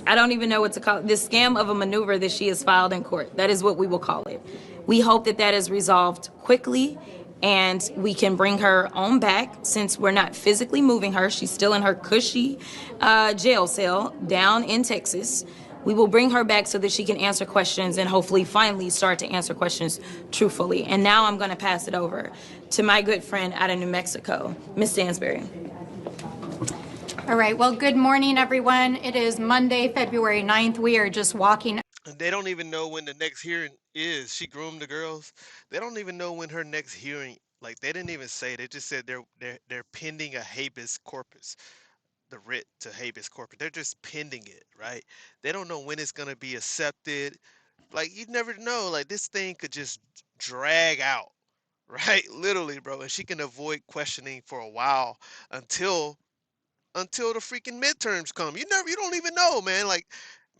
I don't even know what to call it, this scam of a maneuver that she has filed in court. That is what we will call it. We hope that that is resolved quickly and we can bring her on back since we're not physically moving her. She's still in her cushy jail cell down in Texas. We will bring her back so that she can answer questions and hopefully finally start to answer questions truthfully. And now I'm going to pass it over to my good friend out of New Mexico, Ms. Stansberry. All right. Well, good morning, everyone. It is Monday, February 9th. We are just walking. They don't even know when the next hearing is. She groomed the girls. They don't even know when her next hearing, like they didn't even say. They just said they're pending a habeas corpus, the writ to habeas corpus. They're just pending it, right? They don't know when it's going to be accepted. Like you never know. Like this thing could just drag out, right? Literally, bro. And she can avoid questioning for a while until the freaking midterms come. You don't even know, man. Like,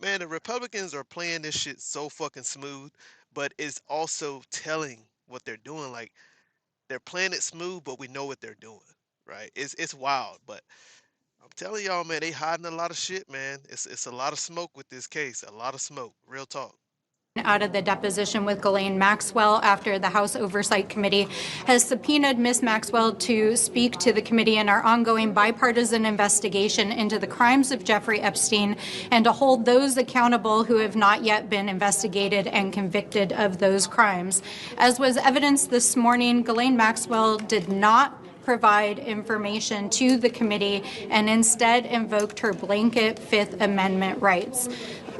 man, the Republicans are playing this shit so fucking smooth, but it's also telling what they're doing. Like, they're playing it smooth, but we know what they're doing, right? It's wild, but I'm telling y'all, man, they hiding a lot of shit, man. It's a lot of smoke with this case, a lot of smoke, real talk. Out of the deposition with Ghislaine Maxwell after the House Oversight Committee has subpoenaed Ms. Maxwell to speak to the committee in our ongoing bipartisan investigation into the crimes of Jeffrey Epstein and to hold those accountable who have not yet been investigated and convicted of those crimes. As was evidenced this morning, Ghislaine Maxwell did not provide information to the committee and instead invoked her blanket Fifth Amendment rights.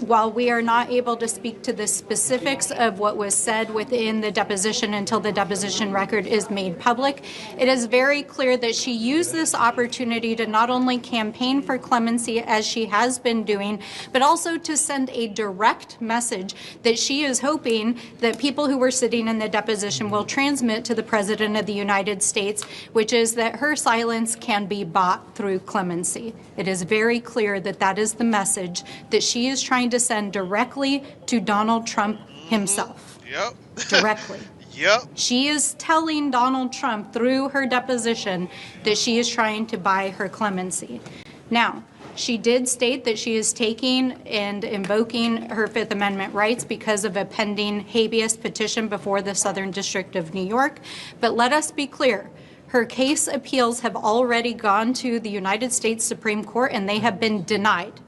While we are not able to speak to the specifics of what was said within the deposition until the deposition record is made public, it is very clear that she used this opportunity to not only campaign for clemency as she has been doing, but also to send a direct message that she is hoping that people who were sitting in the deposition will transmit to the President of the United States, which is that her silence can be bought through clemency. It is very clear that that is the message that she is trying to send directly to Donald Trump himself. Yep. Directly. Yep. She is telling Donald Trump through her deposition that she is trying to buy her clemency. Now, she did state that she is taking and invoking her Fifth Amendment rights because of a pending habeas petition before the Southern District of New York. But let us be clear. Her case appeals have already gone to the United States Supreme Court and they have been denied.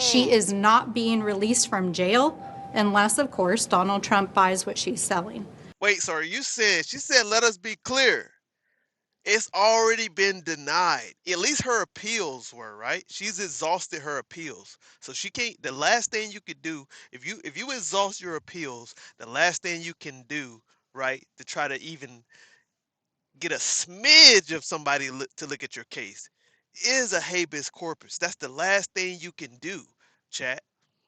She is not being released from jail unless, of course, Donald Trump buys what she's selling. Wait, so she said, let us be clear. It's already been denied. At least her appeals were, right? She's exhausted her appeals. So she can't, the last thing you could do, if you exhaust your appeals, the last thing you can do, right, to try to even get a smidge of somebody to look at your case is a habeas corpus. That's the last thing you can do, chat.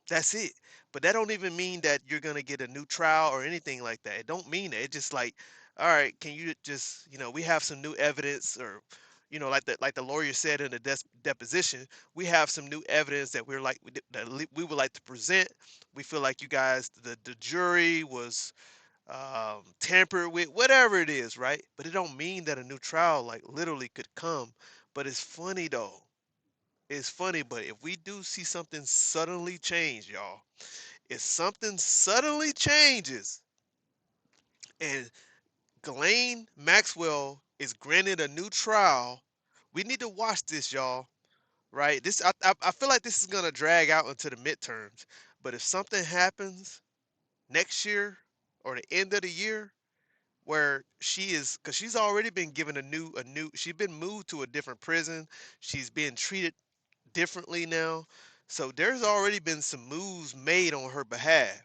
That's it. But that don't even mean that you're going to get a new trial or anything like that. It don't mean that. It's just like, all right, can you just, we have some new evidence, or, like the lawyer said in the deposition, we have some new evidence that we would like to present. We feel like you guys, the jury was tampered with, whatever it is, right? But it don't mean that a new trial like literally could come. But it's funny though. It's funny, but if we do see something suddenly change, y'all, if something suddenly changes and Ghislaine Maxwell is granted a new trial, we need to watch this, y'all. Right? I feel like this is gonna drag out into the midterms. But if something happens next year or the end of the year where because she's already been given she's been moved to a different prison, she's being treated differently now. So there's already been some moves made on her behalf.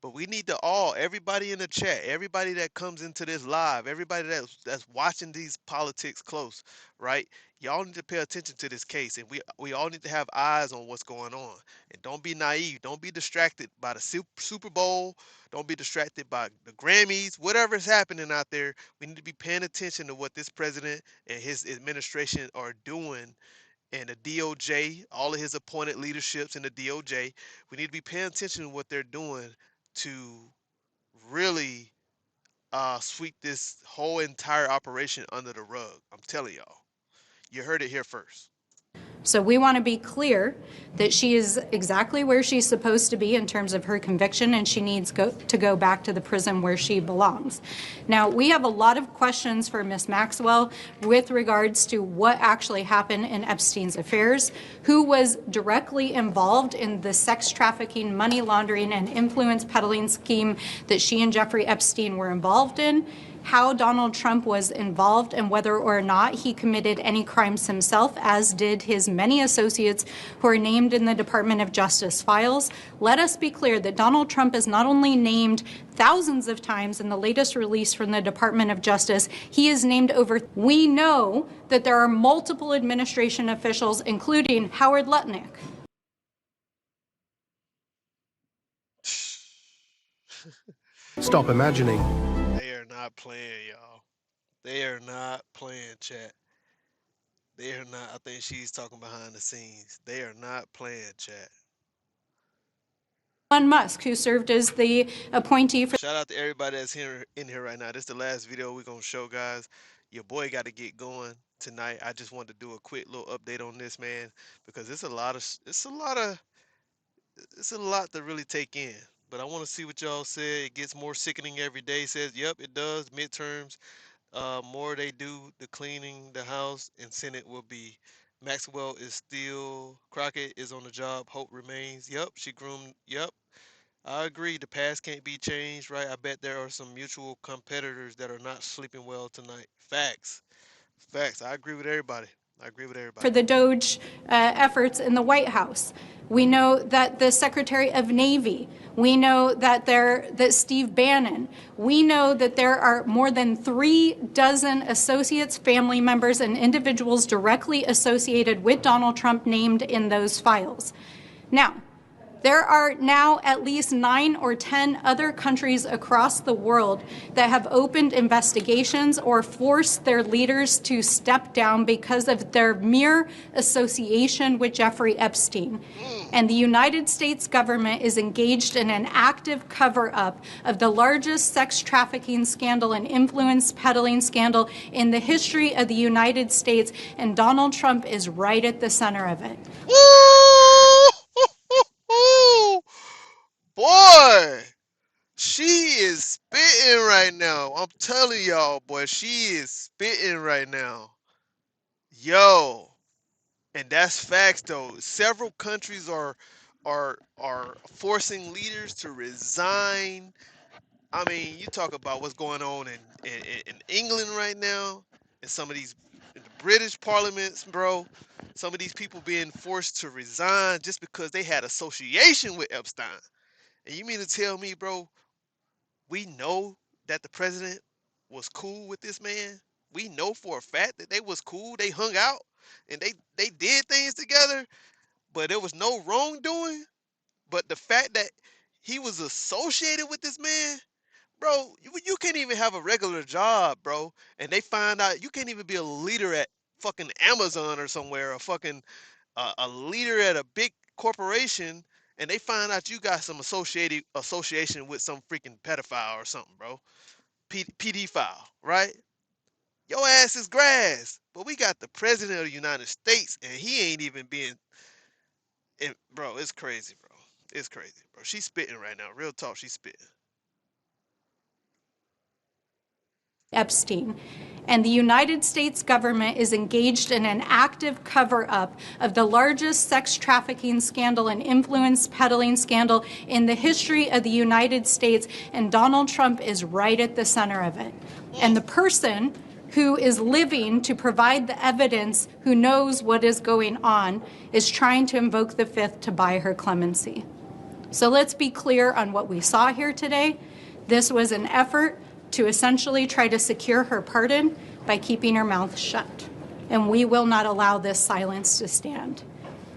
But we need to everybody in the chat, everybody that comes into this live, everybody that's watching these politics close, right? Y'all need to pay attention to this case, and we all need to have eyes on what's going on. And don't be naive. Don't be distracted by the Super Bowl. Don't be distracted by the Grammys, whatever is happening out there. We need to be paying attention to what this president and his administration are doing, and the DOJ, all of his appointed leaderships in the DOJ. We need to be paying attention to what they're doing to really sweep this whole entire operation under the rug. I'm telling y'all. You heard it here first. So we want to be clear that she is exactly where she's supposed to be in terms of her conviction, and she needs to go back to the prison where she belongs. Now, we have a lot of questions for Ms. Maxwell with regards to what actually happened in Epstein's affairs, who was directly involved in the sex trafficking, money laundering, and influence peddling scheme that she and Jeffrey Epstein were involved in, how Donald Trump was involved, and whether or not he committed any crimes himself, as did his many associates who are named in the Department of Justice files. Let us be clear that Donald Trump is not only named thousands of times in the latest release from the Department of Justice, he is named over. We know that there are multiple administration officials, including Howard Lutnick. Stop imagining. They are not playing, y'all. They are not playing, chat. They are not. I think she's talking behind the scenes. They are not playing, chat. Elon Musk, who served as the appointee for... Shout out to everybody that's in here right now. This is the last video we're going to show, guys. Your boy got to get going tonight. I just wanted to do a quick little update on this, man, because it's a lot to really take in. But I want to see what y'all said. It gets more sickening every day. Says, yep, it does. Midterms, more they do, the cleaning the house and Senate will be. Maxwell is still, Crockett is on the job. Hope remains. Yep, she groomed. Yep, I agree. The past can't be changed, right? I bet there are some mutual competitors that are not sleeping well tonight. Facts. Facts. I agree with everybody. For the Doge efforts in the White House. We know that the Secretary of Navy, we know that Steve Bannon, we know that there are more than 36 associates, family members, and individuals directly associated with Donald Trump named in those files. Now, There are now at least 9 or 10 other countries across the world that have opened investigations or forced their leaders to step down because of their mere association with Jeffrey Epstein. And the United States government is engaged in an active cover-up of the largest sex trafficking scandal and influence peddling scandal in the history of the United States, and Donald Trump is right at the center of it. Boy, she is spitting right now. I'm telling y'all, boy, she is spitting right now. Yo, and that's facts though. Several countries are forcing leaders to resign. I mean, you talk about what's going on in England right now, and some of these in the British parliaments, bro. Some of these people being forced to resign just because they had association with Epstein. And you mean to tell me, bro, we know that the president was cool with this man? We know for a fact that they was cool. They hung out and they did things together, but there was no wrongdoing. But the fact that he was associated with this man, bro, you can't even have a regular job, bro. And they find out you can't even be a leader at fucking Amazon or somewhere, or fucking a leader at a big corporation, and they find out you got some association with some freaking pedophile or something, bro. PD file, right? Your ass is grass. But we got the president of the United States, and he ain't even being, bro. It's crazy, bro. It's crazy, bro. She's spitting right now. Real talk, she's spitting. Epstein. And the United States government is engaged in an active cover-up of the largest sex trafficking scandal and influence peddling scandal in the history of the United States, and Donald Trump is right at the center of it. And the person who is living to provide the evidence, who knows what is going on, is trying to invoke the Fifth to buy her clemency. So let's be clear on what we saw here today. This was an effort to essentially try to secure her pardon by keeping her mouth shut. And we will not allow this silence to stand.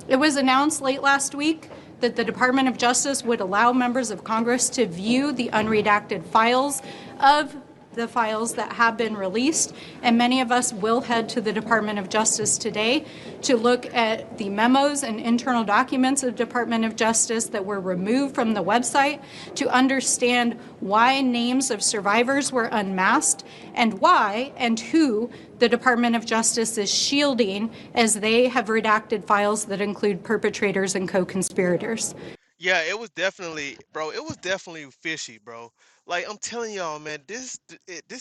It was announced late last week that the Department of Justice would allow members of Congress to view the unredacted files of the files that have been released, and many of us will head to the Department of Justice today to look at the memos and internal documents of Department of Justice that were removed from the website, to understand why names of survivors were unmasked and why and who the Department of Justice is shielding, as they have redacted files that include perpetrators and co-conspirators. Yeah, it was definitely, bro. It was definitely fishy, bro. Like I'm telling y'all, man, this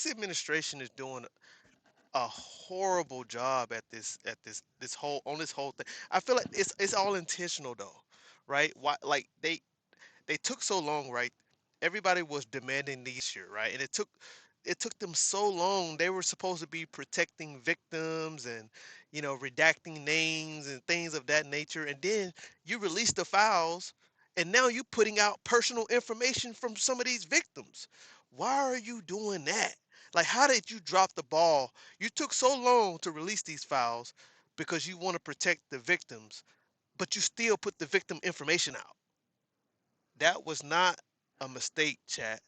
administration is doing a horrible job at this whole thing. I feel like it's all intentional though, right? Why, like they took so long, right? Everybody was demanding these year, right? And it took them so long. They were supposed to be protecting victims and, redacting names and things of that nature. And then you release the files, and now you putting out personal information from some of these victims. Why are you doing that? Like, how did you drop the ball? You took so long to release these files because you want to protect the victims, but you still put the victim information out. That was not a mistake, chat.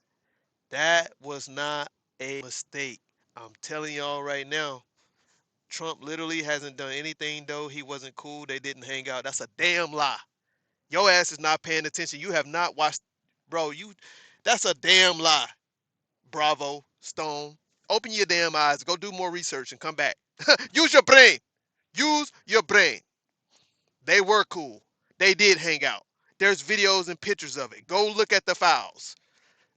That was not a mistake. I'm telling y'all right now, Trump literally hasn't done anything though. He wasn't cool. They didn't hang out. That's a damn lie. Your ass is not paying attention. You have not watched, bro. That's a damn lie. Bravo, Stone. Open your damn eyes. Go do more research and come back. Use your brain. Use your brain. They were cool. They did hang out. There's videos and pictures of it. Go look at the files.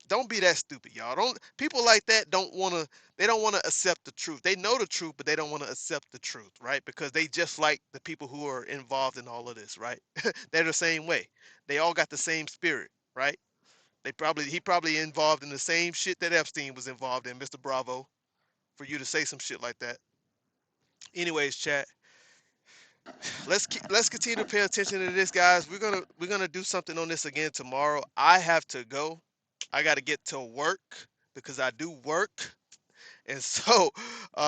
Don't be that stupid, y'all. People like that don't want to accept the truth. They know the truth, but they don't want to accept the truth, right? Because they just like the people who are involved in all of this, right? They're the same way. They all got the same spirit, right? He probably involved in the same shit that Epstein was involved in, Mr. Bravo, for you to say some shit like that. Anyways, chat. Let's continue to pay attention to this, guys. We're gonna do something on this again tomorrow. I have to go. I got to get to work because I do work, And so,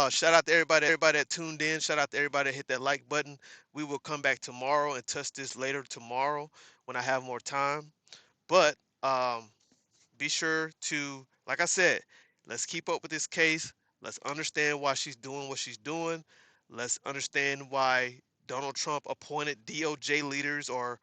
shout out to everybody that tuned in. Shout out to everybody that hit that like button. We will come back tomorrow and touch this later tomorrow when I have more time. But be sure to, like I said, let's keep up with this case. Let's understand why she's doing what she's doing. Let's understand why Donald Trump appointed DOJ leaders or